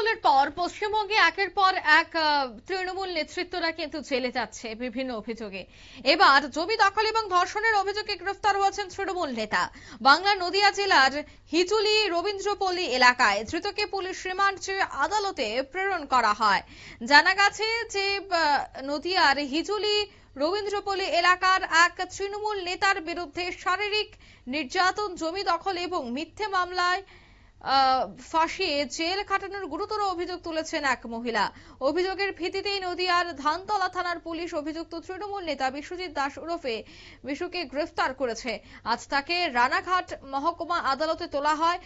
তৃণমূলের পর পশ্চিমবঙ্গে একের পর এক তৃণমূল নেতৃত্বরা কিন্তু জেলে যাচ্ছে বিভিন্ন অভিযোগে। এবার জমি দখল এবং ধর্ষণের অভিযোগে গ্রেফতার হয়েছেন তৃণমূল নেতা। বাংলার নদিয়া জেলার হিজুলি রবীন্দ্রপল্লী এলাকায় ধৃতকে পুলিশ রিমান্ড চেয়ে আদালতে প্রেরণ করা হয়। জানা গেছে যে নদিয়ার হিজুলি রবীন্দ্রপল্লী এলাকার এক তৃণমূল নেতার বিরুদ্ধে শারীরিক নির্যাতন, জমি দখল এবং মিথ্যে মামলায় ফাঁসিয়ে জেল খাটানোর গুরুতর অভিযোগ তুলেছেন এক মহিলা। অভিযোগের ভিত্তিতেই নদিয়ার ধানতলা থানার পুলিশ অভিযুক্ত তৃণমূল নেতা বিশ্বজিৎ দাস ওরফে বিশুকে গ্রেফতার করেছে। আজ তাকে রানাঘাট মহকুমা আদালতে তোলা হয়।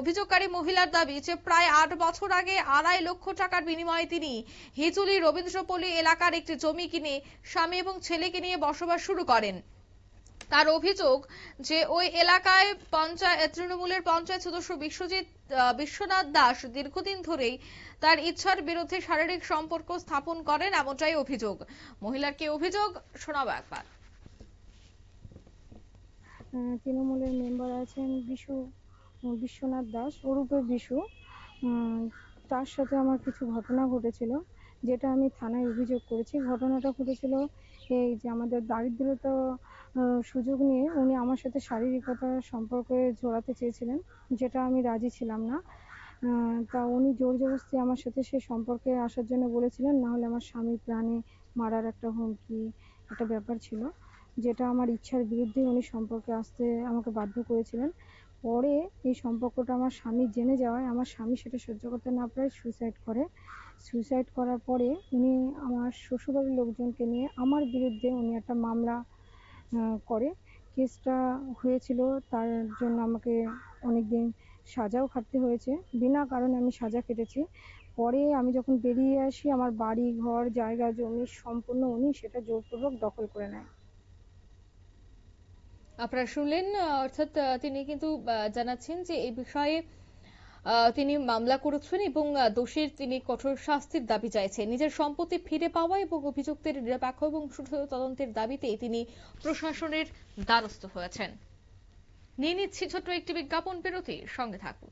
অভিযোগকারী মহিলার দাবি যে প্রায় 8 বছর আগে 2.5 লক্ষ টাকার বিনিময়ে তিনি হিজুলি রবীন্দ্রপল্লী এলাকার একটি জমি কিনে স্বামী এবং ছেলেকে নিয়ে বসবাস শুরু করেন। তার অভিযোগ যে ওই এলাকায় তৃণমূলের পঞ্চায়েত সদস্য বিশ্বনাথ দাস দীর্ঘদিন ধরেই তার ইচ্ছার বিরুদ্ধে শারীরিক সম্পর্ক স্থাপন করেন, এমনটাই অভিযোগ। মহিলার কি অভিযোগ শোনাবো একবার। তৃণমূলের মেম্বার আছেন বিশ্বনাথ দাস ওরূপে বিশু। তার সাথে আমার কিছু ঘটনা ঘটেছিল, যেটা আমি থানায় অভিযোগ করেছি। ঘটনাটা ঘটেছিল এই যে আমাদের দারিদ্রতা সুযোগ নিয়ে উনি আমার সাথে শারীরিকতা সম্পর্কে জড়াতে চেয়েছিলেন, যেটা আমি রাজি ছিলাম না। তা উনি জোর জবরদস্তি আমার সাথে সেই সম্পর্কে আসার জন্য বলেছিলেন, না হলে আমার স্বামী প্রাণে মারার একটা হুমকি, একটা ব্যাপার ছিল, যেটা আমার ইচ্ছার বিরুদ্ধে উনি সম্পর্কে আসতে আমাকে বাধ্য করেছিলেন। পরে এই সম্পর্কটা আমার স্বামী জেনে যাওয়ায় আমার স্বামী সেটা সহ্য করতে না পারে সুইসাইড করার পরে উনি আমার শ্বশুরবাড়ির লোকজনকে নিয়ে আমার বিরুদ্ধে উনি একটা মামলা করে। কেসটা হয়েছিল, তার জন্য আমাকে অনেকদিন সাজাও খাটতে হয়েছে, বিনা কারণে আমি সাজা কেটেছি। পরে আমি যখন বেরিয়ে আসি, আমার বাড়ি ঘর জায়গা জমি সম্পূর্ণ উনি সেটা জোরপূর্বক দখল করে নেয়। আপনারা শুনলেন, অর্থাৎ তিনি কিন্তু জানাচ্ছেন যে এই বিষয়ে তিনি মামলা করেছেন এবং দোষীর তিনি কঠোর শাস্তির দাবি চাইছেন। নিজের সম্পত্তি ফিরে পাওয়া এবং অভিযুক্তের নিরপেক্ষ এবং সুষ্ঠু তদন্তের দাবিতে তিনি প্রশাসনের দ্বারস্থ হয়েছেন। নিয়ে নিচ্ছি ছোট্ট একটি বিজ্ঞাপন বিরতি, সঙ্গে থাকুন।